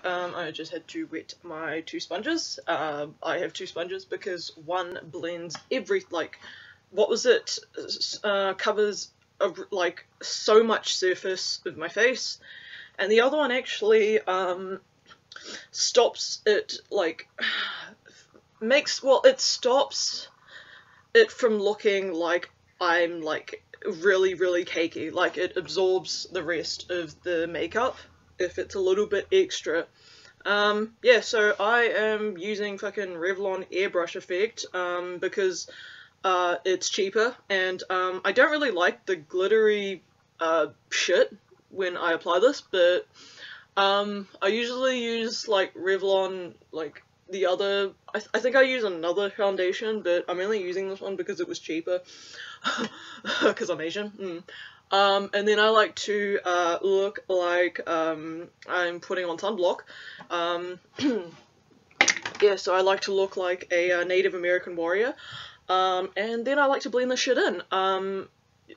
I just had to wet my two sponges. I have two sponges because one blends what was it? Covers like so much surface of my face, and the other one actually stops it, it stops it from looking like I'm like really cakey. Like, it absorbs the rest of the makeup if it's a little bit extra. Yeah, so I am using fucking Revlon Airbrush Effect because it's cheaper, and I don't really like the glittery shit when I apply this, but I usually use like Revlon, like the other, I think I use another foundation, but I'm only using this one because it was cheaper, because I'm Asian. And then I like to look like I'm putting on sunblock. Yeah, so I like to look like a Native American warrior. And then I like to blend this shit in.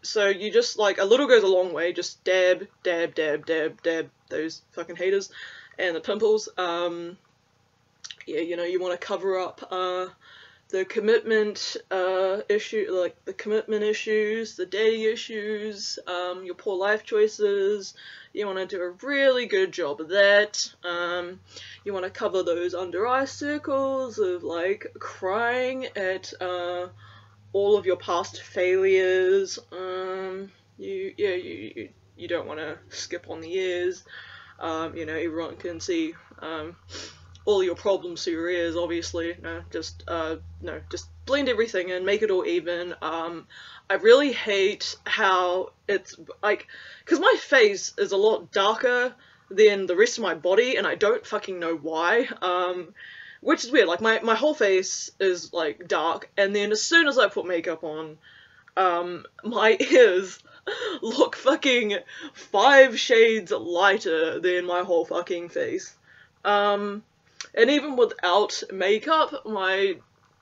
So you just, like, a little goes a long way. Just dab, dab, dab, dab, dab those fucking haters and the pimples. Yeah, you know, you want to cover up the commitment the commitment issues, the daddy issues, your poor life choices. You want to do a really good job of that. You want to cover those under eye circles of like crying at all of your past failures. You don't want to skip on the ears. You know, everyone can see all your problems through your ears, obviously. Just blend everything and make it all even. I really hate how it's like, because my face is a lot darker than the rest of my body, and I don't fucking know why. Which is weird. Like, my whole face is like dark, and then as soon as I put makeup on, my ears look fucking 5 shades lighter than my whole fucking face. And even without makeup, I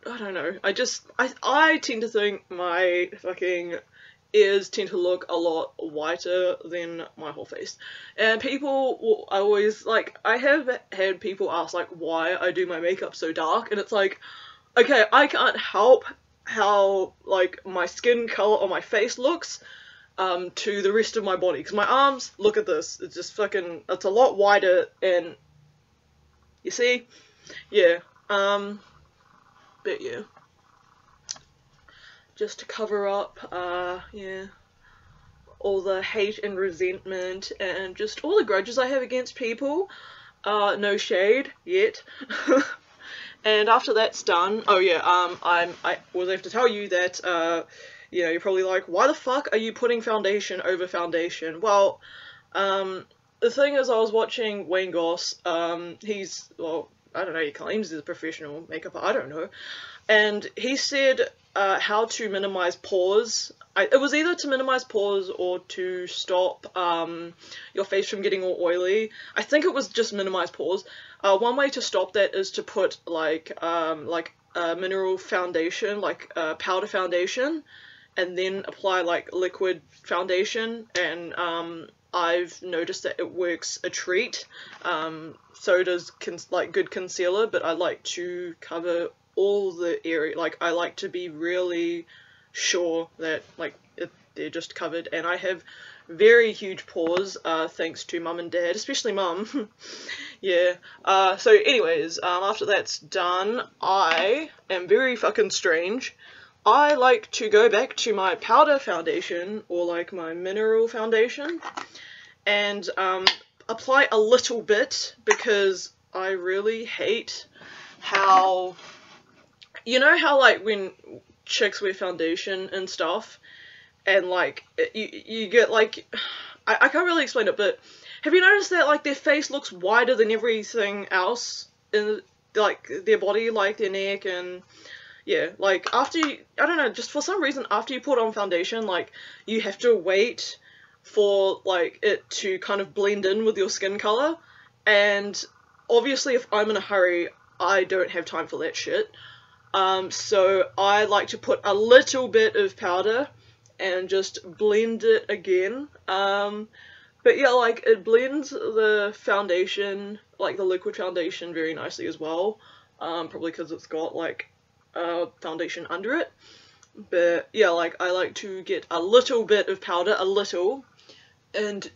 don't know, I tend to think my fucking ears tend to look a lot whiter than my whole face. And people will always, like, I have had people ask, like, why I do my makeup so dark, and it's like, okay, I can't help how, like, my skin color on my face looks, to the rest of my body. Because my arms, look at this, it's just fucking, it's a lot wider, and you see? Yeah. But yeah. Just to cover up, yeah, all the hate and resentment and just all the grudges I have against people. No shade yet. And after that's done, oh yeah, I was have to tell you that, you know, you're probably like, why the fuck are you putting foundation over foundation? Well, the thing is, I was watching Wayne Goss, he's, well, I don't know, he claims he's a professional makeup, I don't know, and he said how to minimize pores. It was either to minimize pores or to stop your face from getting all oily. I think it was just minimize pores. One way to stop that is to put like a mineral foundation, like powder foundation, and then apply like liquid foundation, and I've noticed that it works a treat. So does like good concealer, but I like to cover all the area. Like, I like to be really sure that like they're just covered, and I have very huge pores, thanks to mum and dad, especially mum. Yeah. So anyways, after that's done, I am very fucking strange. I like to go back to my powder foundation, or like my mineral foundation, and apply a little bit, because I really hate how, you know how like when chicks wear foundation and stuff, and like you get like, I can't really explain it, but have you noticed that like their face looks wider than everything else in like their body, like their neck, and yeah, like after you, I don't know, just for some reason after you put on foundation, like you have to wait for like it to kind of blend in with your skin color, and obviously if I'm in a hurry, I don't have time for that shit. So I like to put a little bit of powder and just blend it again. But yeah, like, it blends the foundation like the liquid foundation very nicely as well, probably because it's got like foundation under it. But yeah, like I like to get a little bit of powder, a little, and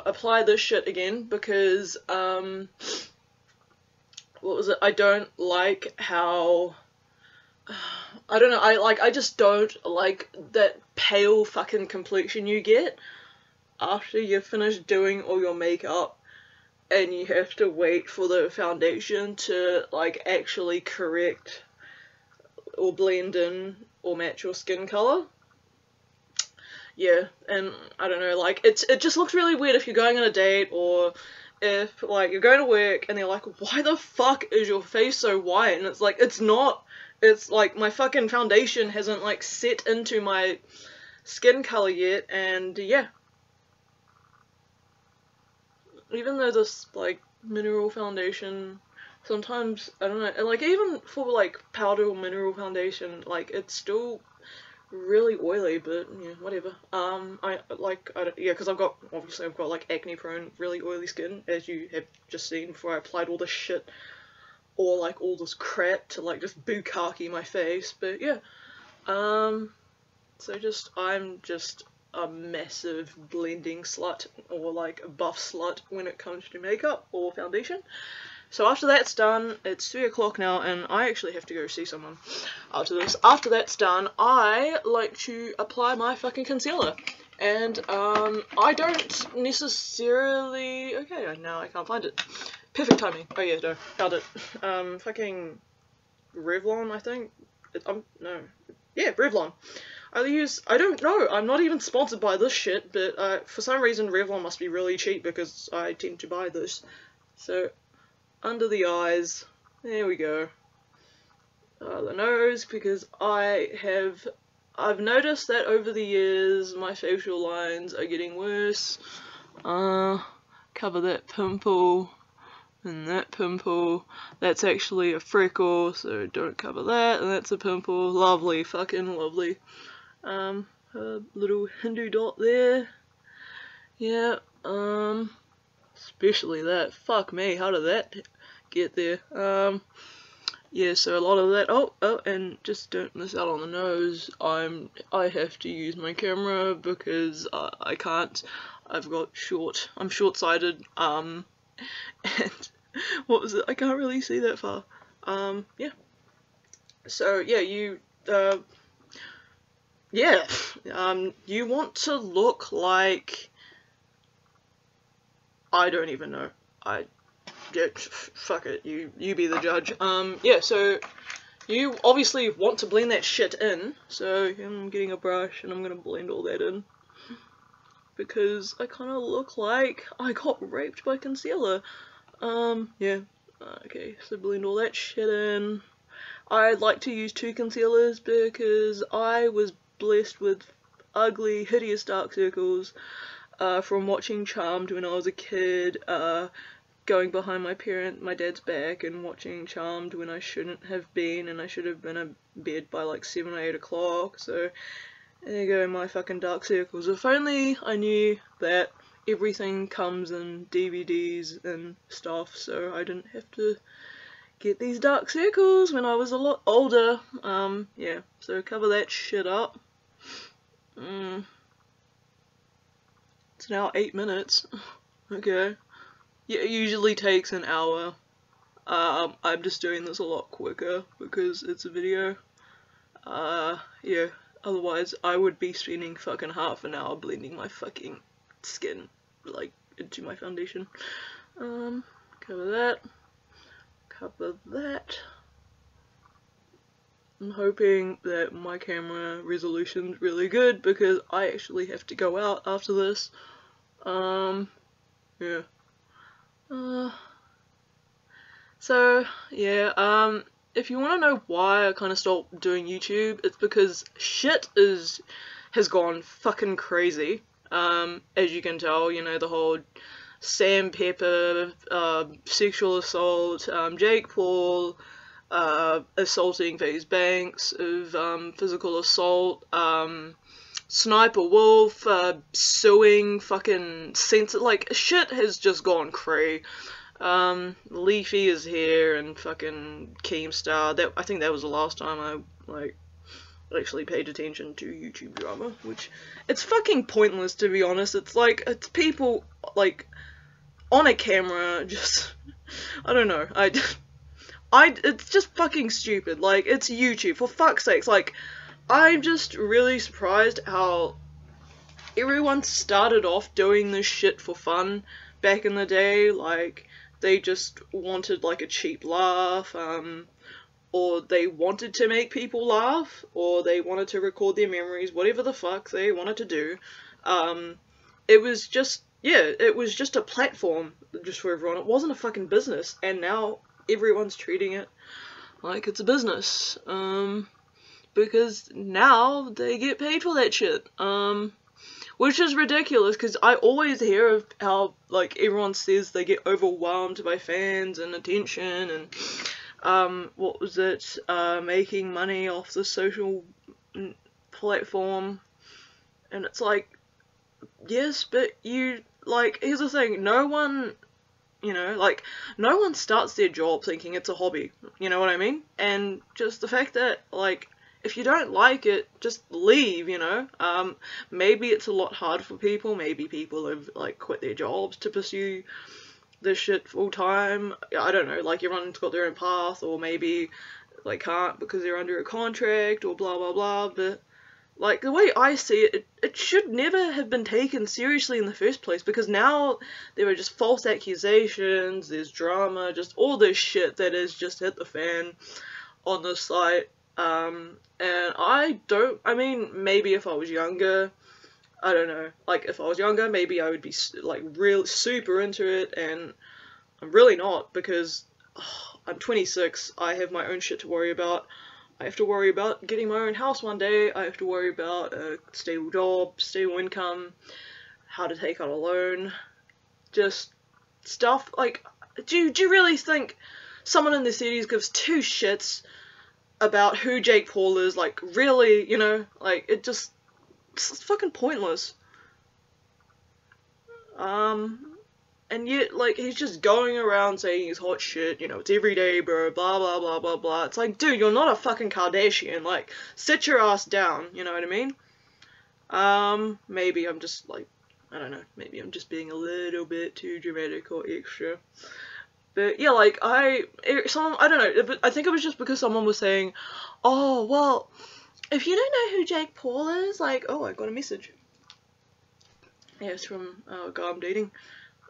apply this shit again because what was it? I don't like how I don't know, I just don't like that pale fucking complexion you get after you've finished doing all your makeup and you have to wait for the foundation to like actually correct or blend in or match your skin color. Yeah, and I don't know, like it just looks really weird if you're going on a date or if like you're going to work and they're like, why the fuck is your face so white? And it's like, it's not, it's like my fucking foundation hasn't like set into my skin color yet. And yeah, even though this like mineral foundation sometimes, I don't know, and like even for like powder or mineral foundation, like it's still really oily, but yeah, whatever. Yeah, because I've got like acne prone, really oily skin, as you have just seen before I applied all this shit or like all this crap to like just bukkake my face. But yeah, so I'm just a massive blending slut or like a buff slut when it comes to makeup or foundation. So after that's done, it's 3 o'clock now, and I actually have to go see someone after this. After that's done, I like to apply my fucking concealer. And, I don't necessarily... Okay, now I can't find it. Perfect timing. Oh yeah, no, found it. Fucking Revlon, I think? No. Yeah, Revlon. I don't know, I'm not even sponsored by this shit, but, for some reason Revlon must be really cheap because I tend to buy this. So... under the eyes, there we go. The nose, because I've noticed that over the years my facial lines are getting worse. Cover that pimple and that pimple. That's actually a freckle, so don't cover that. And that's a pimple. Lovely, fucking lovely. A little Hindu dot there. Yeah, especially that. Fuck me, how did that get there? Yeah, so a lot of that. Oh, and just don't miss out on the nose. I have to use my camera because I can't. I'm short-sighted. And what was it? I can't really see that far. Yeah. So yeah, you want to look like, I don't even know. Fuck it. You be the judge. Yeah, so you obviously want to blend that shit in. So I'm getting a brush and I'm gonna blend all that in. Because I kind of look like I got raped by concealer. Yeah. Okay, so blend all that shit in. I like to use 2 concealers because I was blessed with ugly, hideous dark circles from watching Charmed when I was a kid, going behind my dad's back and watching Charmed when I shouldn't have been, and I should have been in bed by like 7 or 8 o'clock, so there you go, my fucking dark circles. If only I knew that everything comes in DVDs and stuff, so I didn't have to get these dark circles when I was a lot older. Yeah, so cover that shit up. It's now 8 minutes. Okay. Yeah, it usually takes an hour. I'm just doing this a lot quicker because it's a video. Yeah, otherwise I would be spending fucking half an hour blending my fucking skin, like, into my foundation. Cover that. Cover that. I'm hoping that my camera resolution's really good because I actually have to go out after this. Yeah. So, yeah, if you want to know why I kind of stopped doing YouTube, it's because shit has gone fucking crazy. As you can tell, you know, the whole Sam Pepper, sexual assault, Jake Paul, assaulting FaZe Banks of, physical assault, Sniper Wolf, suing fucking censor, like, shit has just gone cray. Leafy is here, and fucking Keemstar. That, I think that was the last time I, like, actually paid attention to YouTube drama, which, it's fucking pointless, to be honest. It's like, it's people, like, on a camera, just, I don't know, it's just fucking stupid. Like, it's YouTube, for fuck's sakes. Like, I'm just really surprised how everyone started off doing this shit for fun back in the day. Like, they just wanted, like, a cheap laugh, or they wanted to make people laugh, or they wanted to record their memories, whatever the fuck they wanted to do. It was just, yeah, it was just a platform just for everyone. It wasn't a fucking business, and now everyone's treating it like it's a business, because now they get paid for that shit, which is ridiculous, because I always hear of how, like, everyone says they get overwhelmed by fans and attention, and, what was it, making money off the social platform, and it's like, yes, but you, like, here's the thing, no one, you know, like, no one starts their job thinking it's a hobby, you know what I mean? And just the fact that, like, if you don't like it, just leave, you know? Maybe it's a lot hard for people, maybe people have, like, quit their jobs to pursue this shit full time, I don't know, like, everyone's got their own path, or maybe they can't because they're under a contract, or blah blah blah, but, like, the way I see it, it should never have been taken seriously in the first place, because now there are just false accusations, there's drama, just all this shit that has just hit the fan on this site, and I mean, maybe if I was younger, I don't know, like, if I was younger, maybe I would be, like, real super into it, and I'm really not, because I'm 26, I have my own shit to worry about. I have to worry about getting my own house one day, I have to worry about a stable job, stable income, how to take out a loan, just stuff, like, do you really think someone in their 30s gives two shits about who Jake Paul is? Like, really, you know, like, it's fucking pointless. And yet, like, he's just going around saying he's hot shit, you know, it's every day, bro, blah, blah, blah, blah, blah. It's like, dude, you're not a fucking Kardashian, like, sit your ass down, you know what I mean? Maybe I'm just, like, I don't know, maybe I'm just being a little bit too dramatic or extra. But, yeah, like, I don't know, but I think it was just because someone was saying, oh, well, if you don't know who Jake Paul is, like, oh, I got a message. Yeah, it's from a guy I'm dating.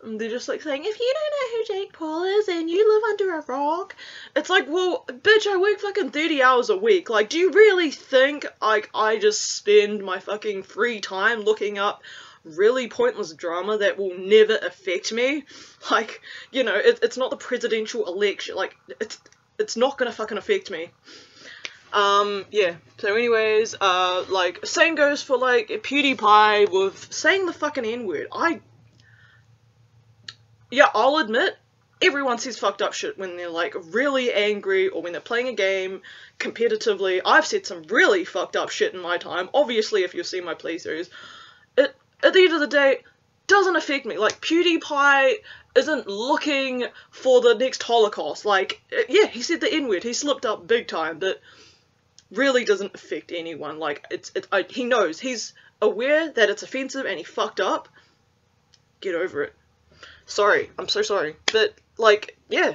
And they're just, like, saying, if you don't know who Jake Paul is and you live under a rock, it's like, well, bitch, I work fucking 30 hours a week. Like, do you really think, like, I just spend my fucking free time looking up really pointless drama that will never affect me? Like, you know, it's not the presidential election. Like, it's not gonna fucking affect me. Yeah, so anyways, like, same goes for, like, PewDiePie with saying the fucking N-word. Yeah, I'll admit, everyone says fucked up shit when they're, like, really angry, or when they're playing a game competitively. I've said some really fucked up shit in my time. Obviously, if you've seen my playthroughs, at the end of the day, doesn't affect me. Like, PewDiePie isn't looking for the next Holocaust. Like, yeah, he said the N-word, he slipped up big time, but really doesn't affect anyone. Like, he knows, he's aware that it's offensive and he fucked up. Get over it. Sorry, I'm so sorry, but, like, yeah,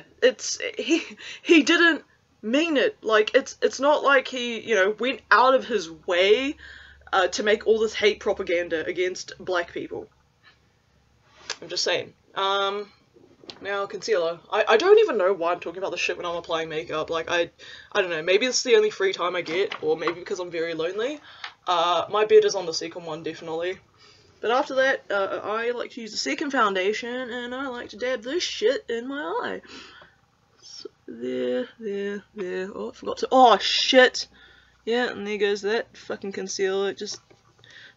he didn't mean it. Like, it's not like he, you know, went out of his way to make all this hate propaganda against black people. I'm just saying. Now, concealer. I don't even know why I'm talking about this shit when I'm applying makeup. Like, I don't know, maybe this is the only free time I get, or maybe because I'm very lonely. My bed is on the second one, definitely. But after that, I like to use the second foundation, and I like to dab this shit in my eye. So, there. Oh, I forgot to, oh, shit! Yeah, and there goes that fucking concealer. It just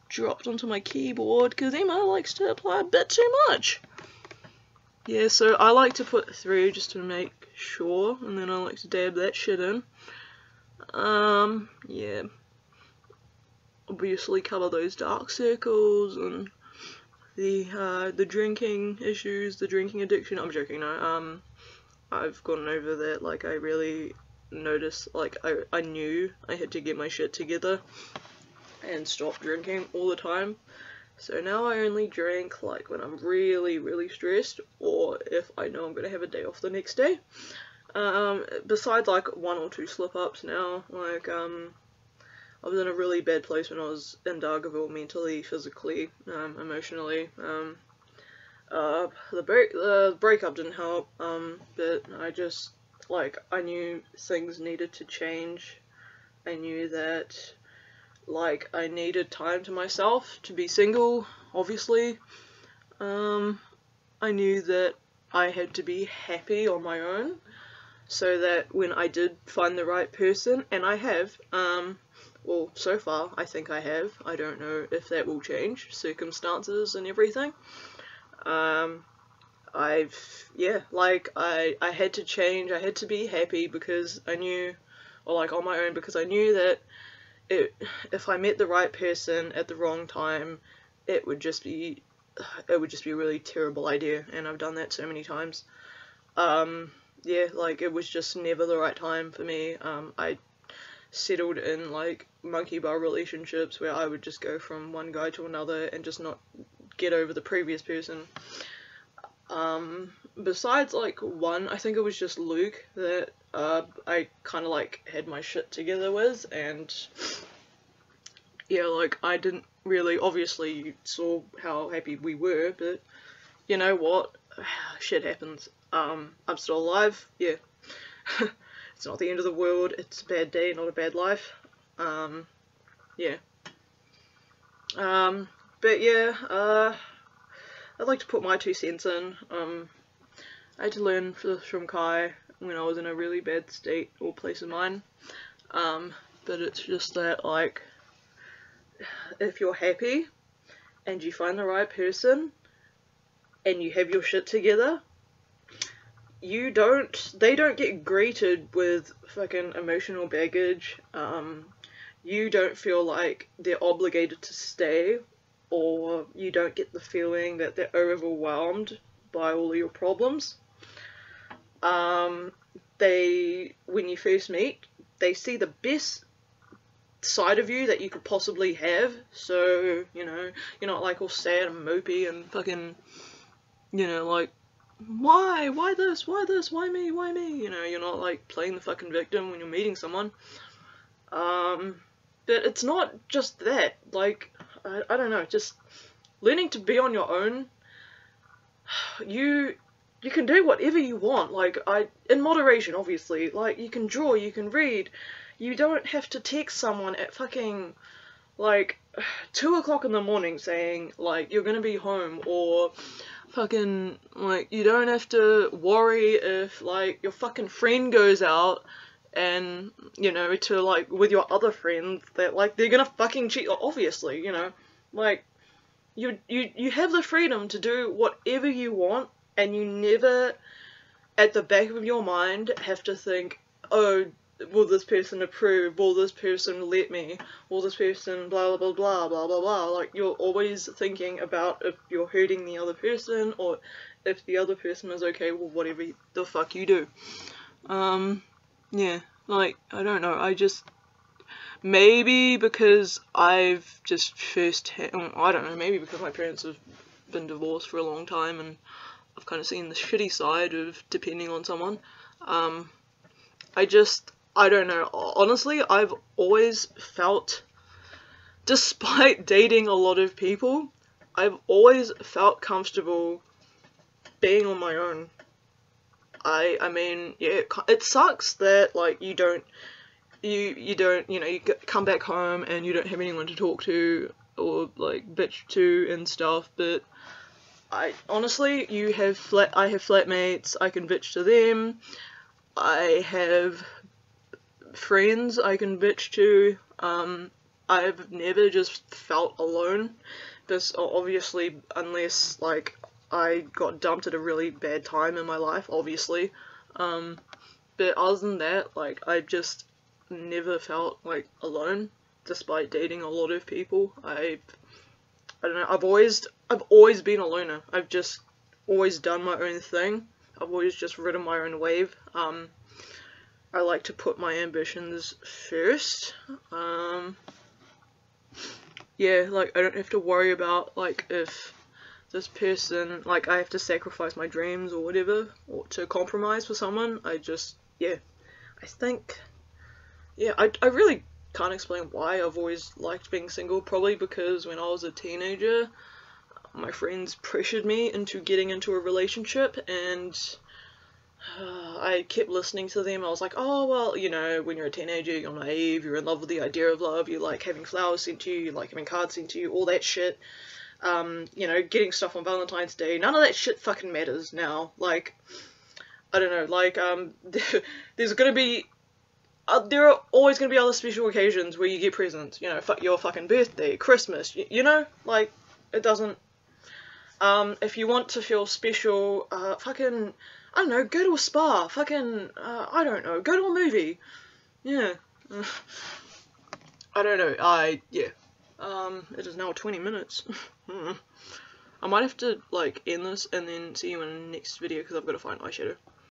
dropped onto my keyboard, because Emma likes to apply a bit too much. Yeah, so I like to put 3 just to make sure, and then I like to dab that shit in. Yeah. Obviously cover those dark circles, and the drinking issues, the drinking addiction. I'm joking, no. I've gotten over that. Like, I really noticed, like, I knew I had to get my shit together and stop drinking all the time. So now I only drink, like, when I'm really, really stressed, or if I know I'm gonna have a day off the next day. Besides, like, 1 or 2 slip-ups now, like, I was in a really bad place when I was in Dargaville, mentally, physically, emotionally. The breakup didn't help, but I just, like, I knew things needed to change. I knew that, like, I needed time to myself to be single, obviously. I knew that I had to be happy on my own, so that when I did find the right person, and I have, well, so far, I think I have. I don't know if that will change, circumstances and everything. I had to change, I had to be happy because I knew, or like on my own, because I knew that if I met the right person at the wrong time, it would just be a really terrible idea, and I've done that so many times. Yeah, like, it was just never the right time for me. I settled in, like, monkey bar relationships where I would just go from one guy to another and just not get over the previous person. Besides, like, one, I think it was just Luke that I kind of, like, had my shit together with, and yeah, like, I didn't really, obviously you saw how happy we were, but you know what, shit happens. I'm still alive, yeah. It's not the end of the world, it's a bad day, not a bad life. Yeah. But yeah, I'd like to put my 2 cents in. I had to learn from Kai when I was in a really bad state or place of mind. But it's just that, like, if you're happy and you find the right person and you have your shit together, they don't get greeted with fucking emotional baggage. You don't feel like they're obligated to stay, or you don't get the feeling that they're overwhelmed by all of your problems. When you first meet, they see the best side of you that you could possibly have, so, you know, you're not like all sad and mopey and fucking, you know, like, why this, why me, you know, you're not like playing the fucking victim when you're meeting someone. But it's not just that, like, I don't know, just learning to be on your own. You can do whatever you want, like, in moderation, obviously. Like, you can draw, you can read. You don't have to text someone at fucking, like, 2 o'clock in the morning saying, like, you're gonna be home, or fucking, like, you don't have to worry if, like, your fucking friend goes out and, you know, to, like, with your other friends, that, like, they're gonna fucking cheat, obviously, you know. Like, you have the freedom to do whatever you want, and you never, at the back of your mind, have to think, oh, will this person approve, will this person let me, will this person blah blah blah blah blah blah. Like, you're always thinking about if you're hurting the other person, or if the other person is okay with whatever the fuck you do. Yeah, like, I don't know, I just, maybe because I've just I don't know, maybe because my parents have been divorced for a long time and I've kind of seen the shitty side of depending on someone. I don't know, honestly, I've always felt, despite dating a lot of people, I've always felt comfortable being on my own. I mean, yeah, it sucks that, like, you don't, you know, you come back home and you don't have anyone to talk to, or, like, bitch to and stuff, but honestly, I have flatmates, I can bitch to them, I have friends I can bitch to. I've never just felt alone. This, obviously, unless, like, I got dumped at a really bad time in my life, obviously. But other than that, like, I just never felt, like, alone, despite dating a lot of people. I don't know, I've always been a loner. I've just always done my own thing. I've always just ridden my own wave. I like to put my ambitions first. Yeah, like, I don't have to worry about, like, if this person, like, I have to sacrifice my dreams or whatever, or to compromise for someone. I just, yeah, I think, yeah, I really can't explain why I've always liked being single. Probably because when I was a teenager, my friends pressured me into getting into a relationship, and I kept listening to them. I was like, oh, well, you know, when you're a teenager, you're naive, you're in love with the idea of love, you like having flowers sent to you, you like having cards sent to you, all that shit. You know, getting stuff on Valentine's Day, none of that shit fucking matters now. Like, I don't know, like, there's gonna be, there are always gonna be other special occasions where you get presents, you know, your fucking birthday, Christmas, you know, like, it doesn't, if you want to feel special, fucking, I don't know, go to a spa, fucking, I don't know, go to a movie, yeah, I don't know, yeah, it is now 20 minutes, I might have to, like, end this and then see you in the next video, because I've got to find eyeshadow.